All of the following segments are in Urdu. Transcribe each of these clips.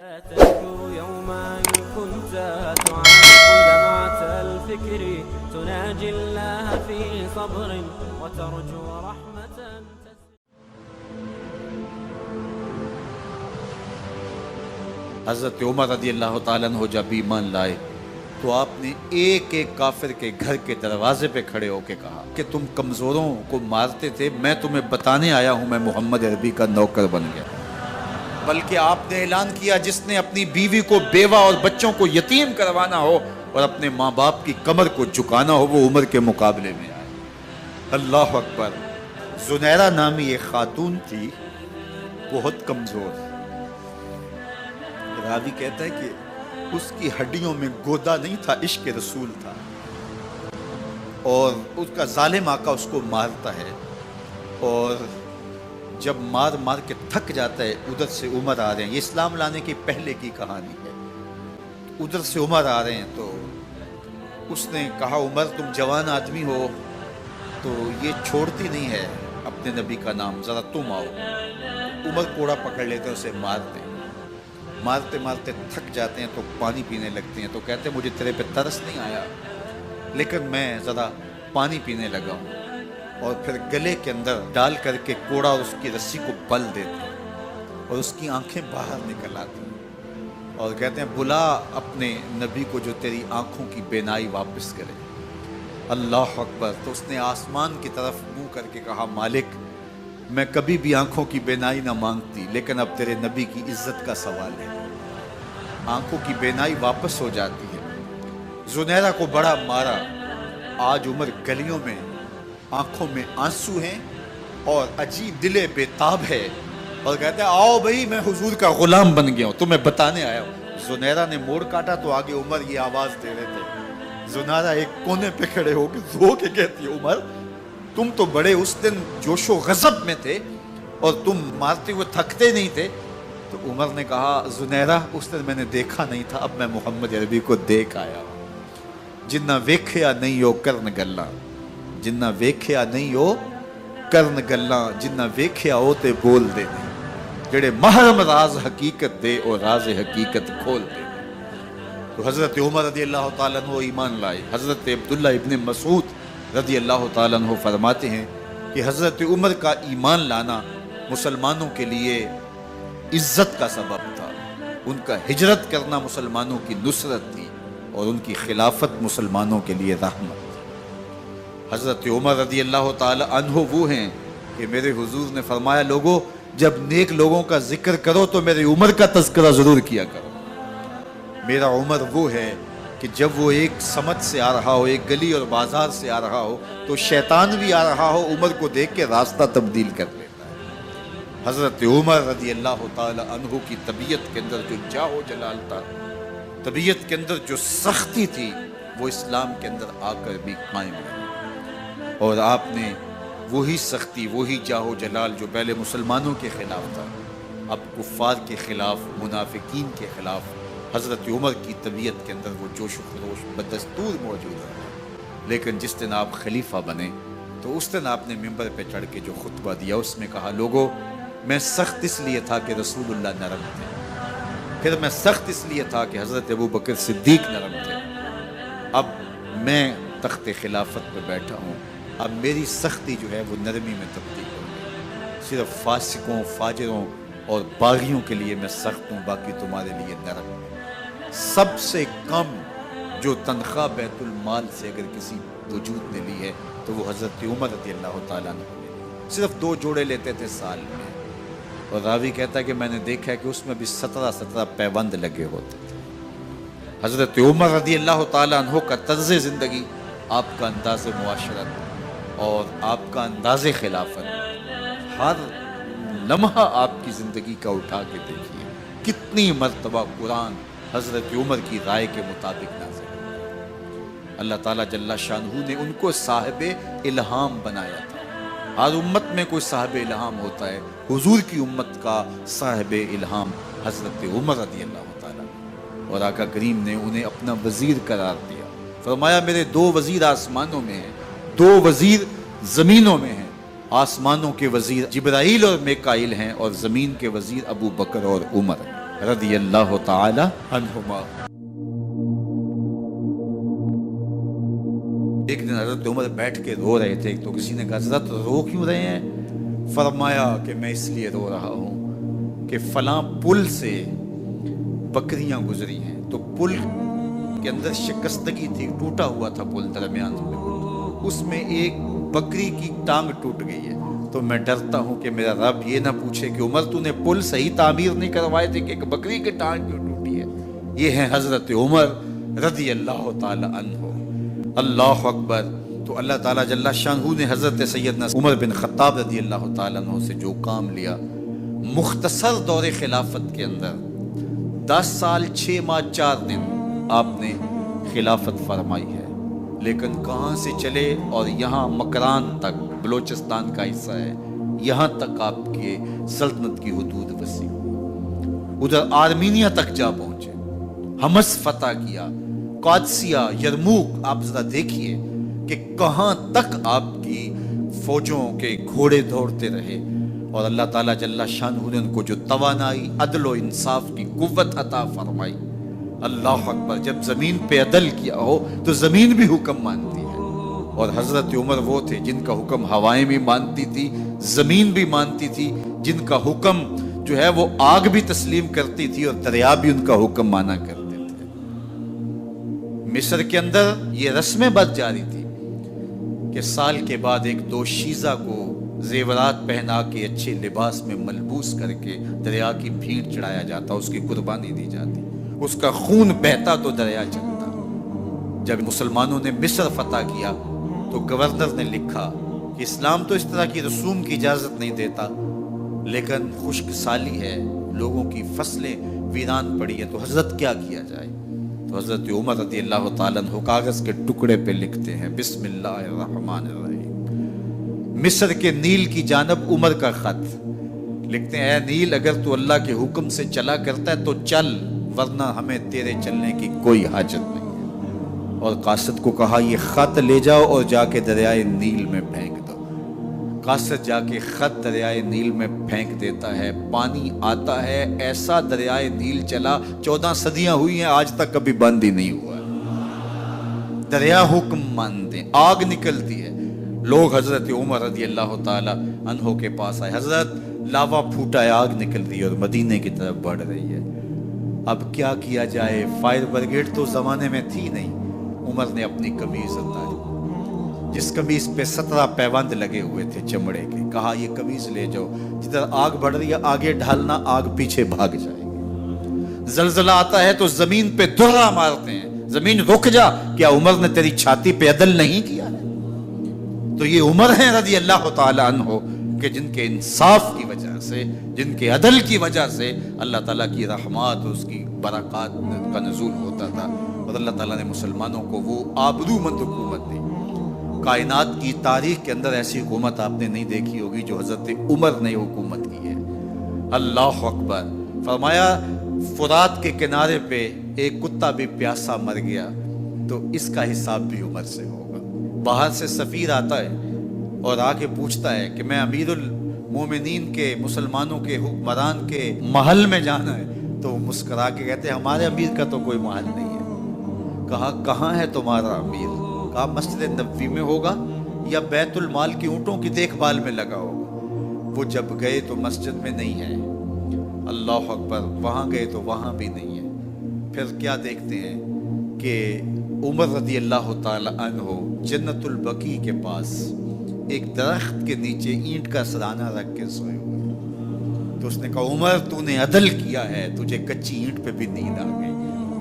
تذكر يوما كنت تعانق دمعة الفكر تناجي الله في صبر وترجو رحمة. حضرت عمر رضی اللہ تعالیٰ عنہ جب ایمان لائے تو آپ نے ایک ایک کافر کے گھر کے دروازے پہ کھڑے ہو کے کہا کہ تم کمزوروں کو مارتے تھے، میں تمہیں بتانے آیا ہوں میں محمد عربی کا نوکر بن گیا۔ بلکہ آپ نے اعلان کیا جس نے اپنی بیوی کو بیوہ اور بچوں کو یتیم کروانا ہو اور اپنے ماں باپ کی کمر کو جھکانا ہو وہ عمر کے مقابلے میں آئے۔ اللہ اکبر۔ زنیرہ نامی ایک خاتون تھی، بہت کمزور، راوی کہتا ہے کہ اس کی ہڈیوں میں گودا نہیں تھا، عشق رسول تھا، اور اس کا ظالم آقا اس کو مارتا ہے، اور جب مار مار کے تھک جاتا ہے ادھر سے عمر آ رہے ہیں، یہ اسلام لانے کے پہلے کی کہانی ہے، ادھر سے عمر آ رہے ہیں تو اس نے کہا عمر تم جوان آدمی ہو تو یہ چھوڑتی نہیں ہے اپنے نبی کا نام، ذرا تم آؤ۔ عمر کوڑا پکڑ لیتے ہیں، اسے مارتے مارتے مارتے تھک جاتے ہیں تو پانی پینے لگتے ہیں، تو کہتے ہیں مجھے تیرے پہ ترس نہیں آیا لیکن میں ذرا پانی پینے لگا ہوں، اور پھر گلے کے اندر ڈال کر کے کوڑا اور اس کی رسی کو بل دیتے ہیں اور اس کی آنکھیں باہر نکل آتی ہیں اور کہتے ہیں بلا اپنے نبی کو جو تیری آنکھوں کی بینائی واپس کرے۔ اللہ اکبر۔ تو اس نے آسمان کی طرف منہ کر کے کہا مالک میں کبھی بھی آنکھوں کی بینائی نہ مانگتی لیکن اب تیرے نبی کی عزت کا سوال ہے۔ آنکھوں کی بینائی واپس ہو جاتی ہے۔ زنیرہ کو بڑا مارا، آج عمر گلیوں میں آنکھوں میں آنسو ہیں اور عجیب دل بے تاب ہے اور کہتے ہیں آؤ بھئی میں حضور کا غلام بن گیا ہوں، تمہیں بتانے آیا ہوں۔ زنیرہ نے موڑ کاٹا تو آگے عمر یہ آواز دے رہے تھے۔ زنیرہ ایک کونے پہ کھڑے ہو کے رو کے کہتی ہے عمر تم تو بڑے اس دن جوش و غضب میں تھے اور تم مارتے ہوئے تھکتے نہیں تھے۔ تو عمر نے کہا زنیرہ اس دن میں نے دیکھا نہیں تھا، اب میں محمد عربی کو دیکھ آیا ہوں۔ جنہ ویکھیا نہیں ہو کرن گلاں، جنہ ویکھیا نہیں ہو کرن گلاں، جنہ ویکھیا ہو تے بول دے نہیں، جڑے محرم راز حقیقت دے اور راز حقیقت کھول دے۔ تو حضرت عمر رضی اللہ تعالیٰ عنہ ایمان لائے۔ حضرت عبداللہ ابن مسعود رضی اللہ تعالیٰ عنہ فرماتے ہیں کہ حضرت عمر کا ایمان لانا مسلمانوں کے لیے عزت کا سبب تھا، ان کا ہجرت کرنا مسلمانوں کی نصرت تھی اور ان کی خلافت مسلمانوں کے لیے رحمت تھی۔ حضرت عمر رضی اللہ تعالیٰ عنہ وہ ہیں کہ میرے حضور نے فرمایا لوگوں جب نیک لوگوں کا ذکر کرو تو میرے عمر کا تذکرہ ضرور کیا کرو۔ میرا عمر وہ ہے کہ جب وہ ایک سمت سے آ رہا ہو، ایک گلی اور بازار سے آ رہا ہو تو شیطان بھی آ رہا ہو عمر کو دیکھ کے راستہ تبدیل کر لیتا ہے۔ حضرت عمر رضی اللہ تعالی عنہ کی طبیعت کے اندر جو جاہ و جلال تھا، طبیعت کے اندر جو سختی تھی وہ اسلام کے اندر آ کر بھی قائم رہی، اور آپ نے وہی سختی وہی جاہ و جلال جو پہلے مسلمانوں کے خلاف تھا اب کفار کے خلاف، منافقین کے خلاف حضرت عمر کی طبیعت کے اندر وہ جوش و خروش بدستور موجود ہے۔ لیکن جس دن آپ خلیفہ بنے تو اس دن آپ نے ممبر پہ چڑھ کے جو خطبہ دیا اس میں کہا لوگوں میں سخت اس لیے تھا کہ رسول اللہ نرم تھے، پھر میں سخت اس لیے تھا کہ حضرت ابوبکر صدیق نرم تھے، اب میں تخت خلافت پہ بیٹھا ہوں، اب میری سختی جو ہے وہ نرمی میں تبدیل ہو گئی، صرف فاسقوں فاجروں اور باغیوں کے لیے میں سخت ہوں، باقی تمہارے لیے نرم ہوں۔ سب سے کم جو تنخواہ بیت المال سے اگر کسی وجود نے لی ہے تو وہ حضرت عمر رضی اللہ تعالیٰ عنہ نے صرف 2 جوڑے لیتے تھے سال میں، اور راوی کہتا ہے کہ میں نے دیکھا ہے کہ اس میں بھی 17 پیوند لگے ہوتے تھے۔ حضرت عمر رضی اللہ تعالیٰ عنہ کا طرز زندگی، آپ کا انداز معاشرت اور آپ کا انداز خلافت، ہر لمحہ آپ کی زندگی کا اٹھا کے دیکھیے کتنی مرتبہ قرآن حضرت عمر کی رائے کے مطابق نازل ہوا۔ اللہ تعالیٰ جل شانہ نے ان کو صاحب الہام بنایا تھا۔ ہر امت میں کوئی صاحب الہام ہوتا ہے، حضور کی امت کا صاحب الہام حضرت عمر رضی اللہ تعالیٰ، اور آقا کریم نے انہیں اپنا وزیر قرار دیا۔ فرمایا میرے 2 وزیر آسمانوں میں ہیں، 2 وزیر زمینوں میں ہیں۔ آسمانوں کے وزیر جبرائیل اور میکائیل ہیں اور زمین کے وزیر ابو بکر اور عمر ہیں۔ رضی اللہ تعالی عنہما۔ ایک دن حضرت عمر بیٹھ کے رو رہے تھے، تو کسی نے کہا حضرت رو کیوں رہے ہیں؟ فرمایا کہ میں اس لیے رو رہا ہوں کہ فلاں پل سے بکریاں گزری ہیں، تو پل کے اندر شکستگی تھی، ٹوٹا ہوا تھا پل درمیان میں، اس میں ایک بکری کی ٹانگ ٹوٹ گئی ہے، تو میں ڈرتا ہوں کہ میرا رب یہ نہ پوچھے کہ عمر تو نے پل صحیح تعمیر نہیں کروائے تھے کہ ایک بکری کی ٹانگ کیوں ٹوٹی ہے۔ یہ ہیں حضرت عمر رضی اللہ تعالی عنہ۔ اللہ اکبر۔ تو اللہ تعالیٰ جل شانہ نے حضرت سیدنا عمر بن خطاب رضی اللہ تعالیٰ عنہ سے جو کام لیا، مختصر دور خلافت کے اندر 10 سال 6 ماہ 4 دن آپ نے خلافت فرمائی ہے، لیکن کہاں سے چلے اور یہاں مکران تک، بلوچستان کا حصہ ہے، یہاں تک آپ کے سلطنت کی حدود وسیع، ادھر آرمینیا تک جا پہنچے، حمص فتح کیا، قادسیہ، یرموک۔ آپ ذرا دیکھیے کہ کہاں تک آپ کی فوجوں کے گھوڑے دوڑتے رہے، اور اللہ تعالیٰ جل شانہ نے ان کو جو توانائی، عدل و انصاف کی قوت عطا فرمائی۔ اللہ اکبر۔ جب زمین پہ عدل کیا ہو تو زمین بھی حکم مانتی ہے، اور حضرت عمر وہ تھے جن کا حکم ہوائیں بھی مانتی تھی، زمین بھی مانتی تھی، جن کا حکم جو ہے وہ آگ بھی تسلیم کرتی تھی اور دریا بھی ان کا حکم مانا کرتے تھے۔ مصر کے اندر یہ رسمیں بد جاری تھی کہ سال کے بعد ایک دوشیزہ کو زیورات پہنا کے اچھے لباس میں ملبوس کر کے دریا کی بھیڑ چڑھایا جاتا، اس کی قربانی دی جاتی، اس کا خون بہتا تو دریا چلتا۔ جب مسلمانوں نے مصر فتح کیا تو گورنر نے لکھا کہ اسلام تو اس طرح کی رسوم کی اجازت نہیں دیتا، لیکن خشک سالی ہے، لوگوں کی فصلیں ویران پڑی ہے، تو حضرت کیا کیا جائے؟ تو حضرت عمر رضی اللہ تعالیٰ عنہ کاغذ کے ٹکڑے پہ لکھتے ہیں بسم اللہ الرحمن الرحیم، مصر کے نیل کی جانب عمر کا خط لکھتے ہیں، اے نیل اگر تو اللہ کے حکم سے چلا کرتا ہے تو چل، ورنہ ہمیں تیرے چلنے کی کوئی حاجت نہیں ہے۔ اور قاصد کو کہا یہ خط لے جاؤ اور جا کے دریائے نیل میں پھینک دو۔ قاصد جا کے خط دریائے نیل میں پھینک دیتا ہے، پانی آتا ہے، ایسا دریائے نیل چلا 14 صدیاں ہوئی ہیں آج تک کبھی بند ہی نہیں ہوا ہے۔ دریا حکم مانتے، آگ نکلتی ہے۔ لوگ حضرت عمر رضی اللہ تعالی عنہ کے پاس آئے، حضرت لاوا پھوٹا ہے، آگ نکل رہی ہے اور مدینے کی طرف بڑھ رہی ہے، اب کیا کیا جائے؟ فائر بریگیڈ تو زمانے میں تھی نہیں۔ عمر نے اپنی قمیض اتاری، جس قمیض پہ 17 پیوند لگے ہوئے تھے چمڑے کے، کہا یہ قمیض لے جاؤ، جدھر آگ بڑھ رہی ہے آگے ڈھالنا، آگ پیچھے بھاگ جائے گی۔ زلزلہ آتا ہے تو زمین پہ دہرا مارتے ہیں، زمین رک جا، کیا عمر نے تیری چھاتی پہ عدل نہیں کیا ہے؟ تو یہ عمر ہیں رضی اللہ تعالی عنہ کہ جن کے انصاف کی وجہ سے، جن کے عدل کی وجہ سے اللہ تعالیٰ کی رحمات، اس کی برکات کا نزول ہوتا تھا، اور اللہ تعالیٰ نے مسلمانوں کو وہ آبرو مند حکومت دی۔ کائنات کی تاریخ کے اندر ایسی حکومت آپ نے نہیں دیکھی ہوگی جو حضرت عمر نے حکومت کی ہے۔ اللہ اکبر۔ فرمایا فرات کے کنارے پہ ایک کتا بھی پیاسا مر گیا تو اس کا حساب بھی عمر سے ہوگا۔ باہر سے سفیر آتا ہے اور آ کے پوچھتا ہے کہ میں امیر المومنین کے، مسلمانوں کے حکمران کے محل میں جانا ہے، تو وہ مسکرا کے کہتے ہیں ہمارے امیر کا تو کوئی محل نہیں ہے۔ کہا کہاں ہے تمہارا امیر؟ کہا مسجد نبوی میں ہوگا یا بیت المال کی اونٹوں کی دیکھ بھال میں لگا ہوگا۔ وہ جب گئے تو مسجد میں نہیں ہے، اللہ اکبر، وہاں گئے تو وہاں بھی نہیں ہے۔ پھر کیا دیکھتے ہیں کہ عمر رضی اللہ تعالی عنہ جنت البقیع کے پاس ایک درخت کے نیچے اینٹ کا سرانہ رکھ کے سوئے ہوئے، تو اس نے کہا عمر تو نے عدل کیا ہے، تجھے کچی اینٹ پہ بھی نیند آ گئی۔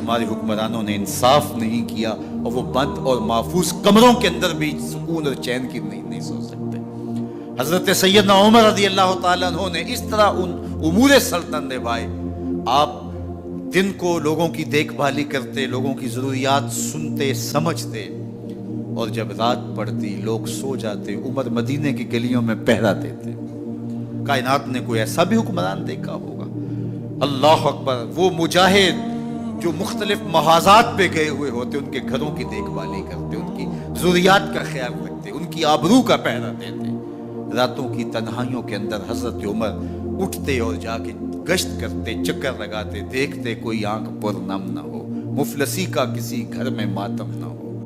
ہمارے حکمرانوں نے انصاف نہیں کیا اور وہ بند اور محفوظ کمروں کے اندر بھی سکون اور چین کی نہیں سو سکتے۔ حضرت سیدنا عمر رضی اللہ تعالیٰ عنہ نے اس طرح ان امور سلطنت نبھائے۔ آپ دن کو لوگوں کی دیکھ بھالی کرتے، لوگوں کی ضروریات سنتے سمجھتے، اور جب رات پڑتی لوگ سو جاتے، عمر مدینے کی گلیوں میں پہرا دیتے۔ کائنات نے کوئی ایسا بھی حکمران دیکھا ہوگا؟ اللہ اکبر۔ وہ مجاہد جو مختلف محاذات پہ گئے ہوئے ہوتے، ان کے گھروں کی دیکھ بھالی کرتے، ان کی ضروریات کا خیال رکھتے، ان کی آبرو کا پہرا دیتے۔ راتوں کی تنہائیوں کے اندر حضرت عمر اٹھتے اور جا کے گشت کرتے، چکر لگاتے، دیکھتے کوئی آنکھ پر نم نہ ہو، مفلسی کا کسی گھر میں ماتم نہ ہو۔